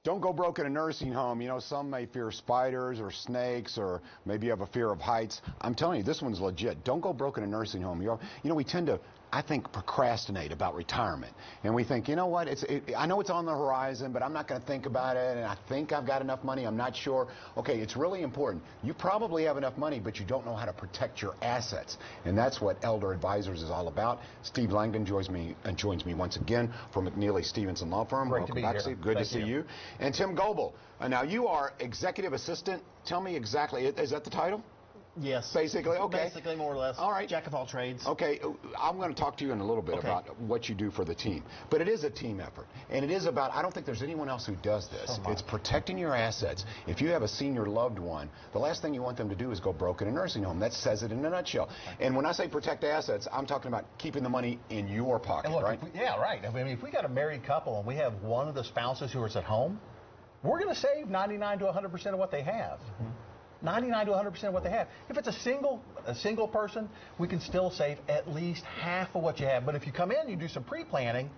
Don't go broke in a nursing home. You know, some may fear spiders or snakes, or maybe you have a fear of heights. I'm telling you, this one's legit. Don't go broke in a nursing home. You know, we tend to, I think, procrastinate about retirement. And we think, you know what, I know it's on the horizon, but I'm not going to think about it, and I think I've got enough money. I'm not sure. Okay, it's really important. You probably have enough money, but you don't know how to protect your assets. And that's what Elder Advisors is all about. Steve Langdon joins me once again from McNeely Stevenson Law Firm. Great to be here. Steve. Good to see you. And Tim Goebel. Now, you are executive assistant. Tell me exactly, is that the title? Yes. Basically, okay. Basically, more or less. All right. Jack of all trades. Okay, I'm going to talk to you in a little bit about what you do for the team. But it is a team effort. And it is about, I don't think there's anyone else who does this. It's protecting your assets. If you have a senior loved one, the last thing you want them to do is go broke in a nursing home. That says it in a nutshell. And when I say protect assets, I'm talking about keeping the money in your pocket, look, right? Yeah, right. I mean, if we got a married couple and we have one of the spouses who is at home, we're going to save 99 to 100% of what they have. 99 to 100% of what they have. If it's a single person, we can still save at least half of what you have. But if you come in and you do some pre-planning,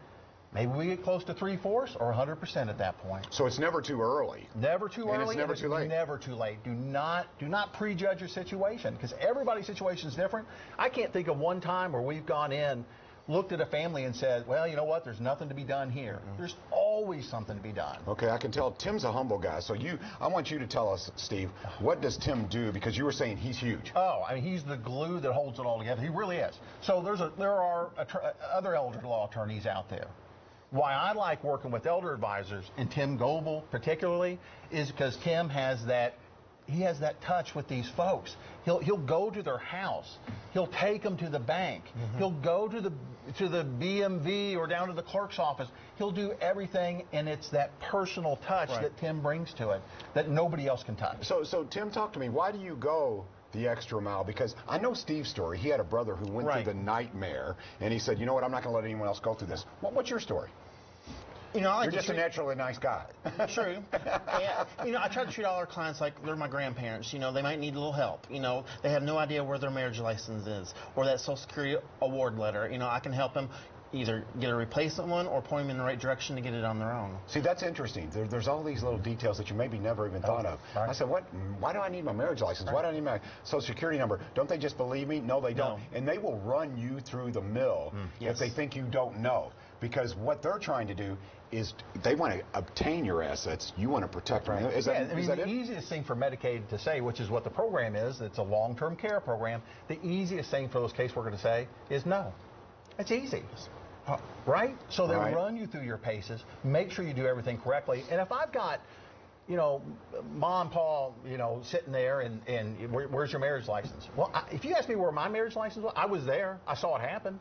maybe we get close to 3/4 or 100% at that point. So it's never too early. Never too early. And it's never too late. Never too late. Do not prejudge your situation, because everybody's situation is different. I can't think of one time where we've gone in, looked at a family and said, well, you know what, there's nothing to be done here. There's always something to be done. Okay, I can tell Tim's a humble guy. So I want you to tell us, Steve, what does Tim do? Because you were saying he's huge. Oh, I mean, he's the glue that holds it all together. He really is. So there are other elder law attorneys out there. Why I like working with Elder Advisors, and Tim Goebel particularly, is because Tim has that touch with these folks. He'll go to their house. He'll take them to the bank. He'll go to the BMV or down to the clerk's office. He'll do everything, and it's that personal touch that Tim brings to it that nobody else can touch. So Tim, talk to me. Why do you go the extra mile? Because I know Steve's story. He had a brother who went through the nightmare, and he said, you know what, I'm not going to let anyone else go through this. What's your story? You know, You're just a naturally nice guy. True. Yeah. You know, I try to treat all our clients like they're my grandparents. You know, they might need a little help. You know, they have no idea where their marriage license is or that Social Security award letter. You know, I can help them either get a replacement one or point them in the right direction to get it on their own. See, that's interesting. There's all these little details that you maybe never even thought of. Right. I said, why do I need my marriage license? Why do I need my Social Security number? Don't they just believe me? No, they don't. No. And they will run you through the mill if they think you don't know. Because what they're trying to do is they want to obtain your assets. You want to protect them. Is that the easiest thing for Medicaid to say, which is what the program is, it's a long-term care program, the easiest thing for those caseworkers to say is no. It's easy. Right? So they run you through your paces, make sure you do everything correctly. And if I've got, you know, Mom and Pa, you know, sitting there and where's your marriage license? Well, if you ask me where my marriage license was, I was there. I saw it happen.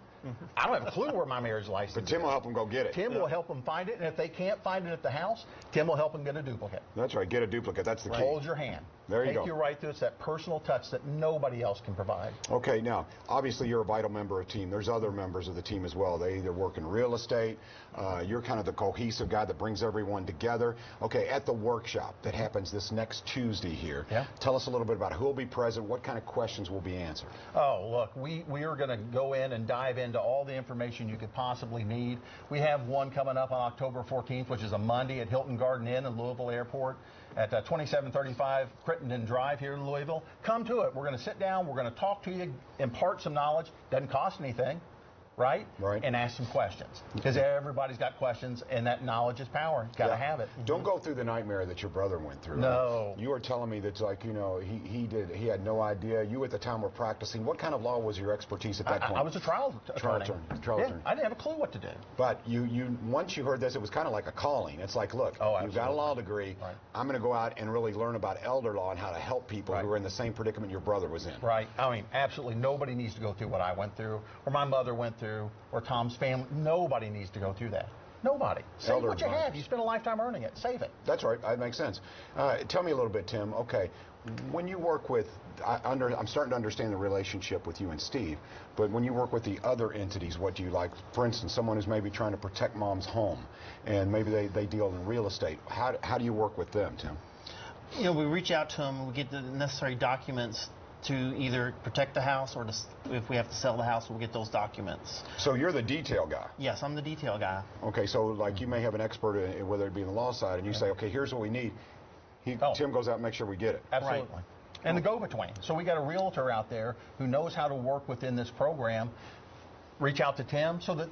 I don't have a clue where my marriage license is. But Tim will help them go get it. Tim will help them find it, and if they can't find it at the house, Tim will help them get a duplicate. That's right, get a duplicate. That's the key. Hold your hand. There you go. Take you right through. It's that personal touch that nobody else can provide. Okay, now, obviously you're a vital member of the team. There's other members of the team as well. They either work in real estate. You're kind of the cohesive guy that brings everyone together. Okay, at the workshop that happens this next Tuesday here, tell us a little bit about who will be present, what kind of questions will be answered. Oh, look, we are going to go in and dive into all the information you could possibly need. We have one coming up on October 14th, which is a Monday at Hilton Garden Inn in Louisville Airport at 2735 Crittenden Drive here in Louisville. Come to it. We're going to sit down. We're going to talk to you, impart some knowledge. Doesn't cost anything. Right? And ask some questions. Because everybody's got questions, and that knowledge is power. Got to have it. Don't go through the nightmare that your brother went through. No. You were telling me that, like, you know, he had no idea. You at the time were practicing. What kind of law was your expertise at that point? I was a trial attorney. Trial attorney. I didn't have a clue what to do. But once you heard this, it was kind of like a calling. It's like, look, you've got a law degree. I'm going to go out and really learn about elder law and how to help people who are in the same predicament your brother was in. Right. I mean, absolutely nobody needs to go through what I went through, or my mother went through, or Tom's family. Nobody needs to go through that. Nobody. Save what you have. You spend a lifetime earning it. Save it. That's right. That makes sense. Tell me a little bit, Tim. Okay, when you work with, I'm starting to understand the relationship with you and Steve, but when you work with the other entities, what do you like? For instance, someone who's maybe trying to protect Mom's home, and maybe they deal in real estate. How do you work with them, Tim? You know, we reach out to them. We get the necessary documents to either protect the house or if we have to sell the house, we'll get those documents. So you're the detail guy. Yes, I'm the detail guy. Okay, so like you may have an expert, whether it be in the law side, and you say, okay, here's what we need. Tim goes out and makes sure we get it. Absolutely. Right. And the go-between. So we got a realtor out there who knows how to work within this program. Reach out to Tim so that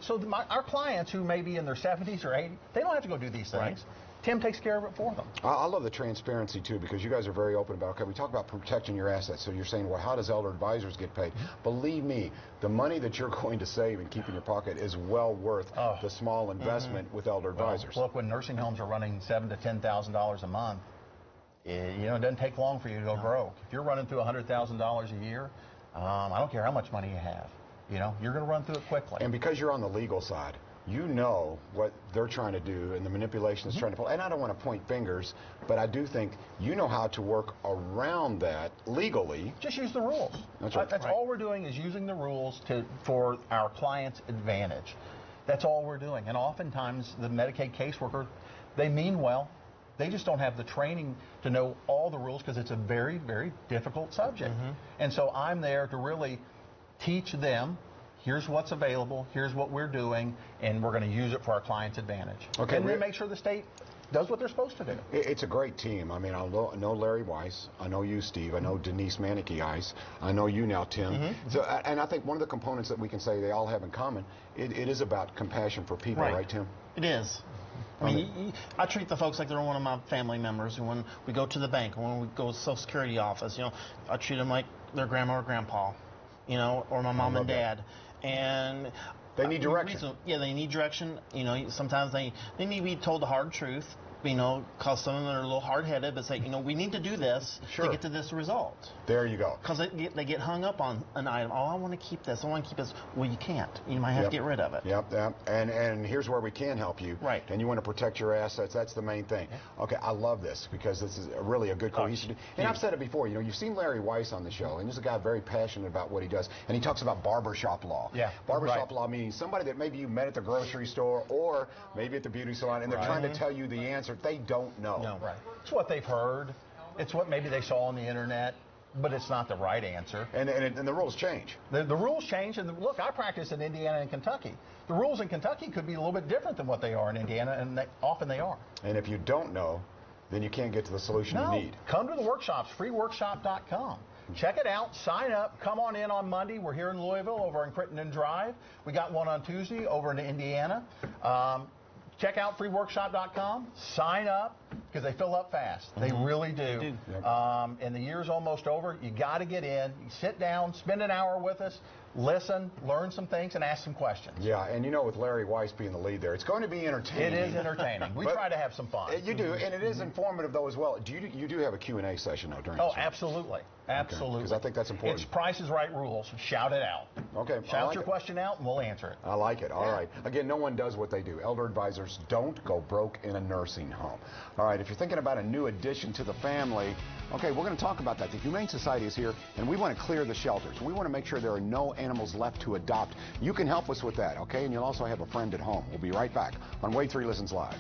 our clients who may be in their 70s or 80s, they don't have to go do these things. Right. Tim takes care of it for them. I love the transparency, too, because you guys are very open about, okay, we talk about protecting your assets. So you're saying, well, how does Elder Advisors get paid? Believe me, the money that you're going to save and keep in your pocket is well worth the small investment with Elder Advisors. Look, when nursing homes are running $7,000 to $10,000 a month, it doesn't take long for you to go broke. If you're running through $100,000 a year, I don't care how much money you have. You're going to run through it quickly. And because you're on the legal side, you know what they're trying to do and the manipulation is trying to pull. And I don't want to point fingers, but I do think you know how to work around that legally. Just use the rules. That's right. That's all we're doing is using the rules for our client's advantage. That's all we're doing. And oftentimes the Medicaid caseworker, they mean well. They just don't have the training to know all the rules because it's a very, very difficult subject. And so I'm there to really teach them, here's what's available, here's what we're doing, and we're going to use it for our client's advantage. Okay, and then make sure the state does what they're supposed to do. It's a great team. I mean, I know Larry Weiss. I know you, Steve. I know Denise Manicky-Ice. I know you now, Tim. So, and I think one of the components that we can say they all have in common, it is about compassion for people, right, Tim? It is. I mean, I treat the folks like they're one of my family members. And when we go to the bank, when we go to the Social Security office, I treat them like their grandma or grandpa, or my mom and dad. And they need direction. Yeah, they need direction. Sometimes they need to be told the hard truth. Because some of them are a little hard-headed, but say, we need to do this to get to this result. There you go. Because they get hung up on an item. Oh, I want to keep this. I want to keep this. Well, you can't. You might have to get rid of it. Yep. And here's where we can help you. Right. And you want to protect your assets. That's the main thing. Okay, I love this because this is really a good cohesive. And I've said it before. You've seen Larry Weiss on the show, and he's a guy very passionate about what he does. And he talks about barbershop law. Yeah. Barbershop law meaning somebody that maybe you met at the grocery store or maybe at the beauty salon, and they're trying to tell you the answer. They don't know. No, right. It's what they've heard. It's what maybe they saw on the internet, but it's not the right answer. And the rules change. The rules change. And look, I practice in Indiana and Kentucky. The rules in Kentucky could be a little bit different than what they are in Indiana, and often they are. And if you don't know, then you can't get to the solution you need. Come to the workshops, freeworkshop.com. Check it out. Sign up. Come on in on Monday. We're here in Louisville over in Crittenden Drive. We got one on Tuesday over in Indiana. Check out freeworkshop.com. Sign up because they fill up fast. They really do. And the year's almost over. You got to get in. You sit down, spend an hour with us, listen, learn some things, and ask some questions. Yeah, and with Larry Weiss being the lead there, it's going to be entertaining. It is entertaining. We try to have some fun. You do, and it is informative, though, as well. You do have a Q&A session, though, during this? Absolutely. Absolutely. Because I think that's important. It's Price is Right rules. Shout it out. Okay. Shout your question out, and we'll answer it. I like it. All right. Again, no one does what they do. Elder Advisors don't go broke in a nursing home. All right. If you're thinking about a new addition to the family, okay, we're going to talk about that. The Humane Society is here, and we want to clear the shelters. We want to make sure there are no animals left to adopt. You can help us with that, okay? And you'll also have a friend at home. We'll be right back on Wade 3 Listens Live.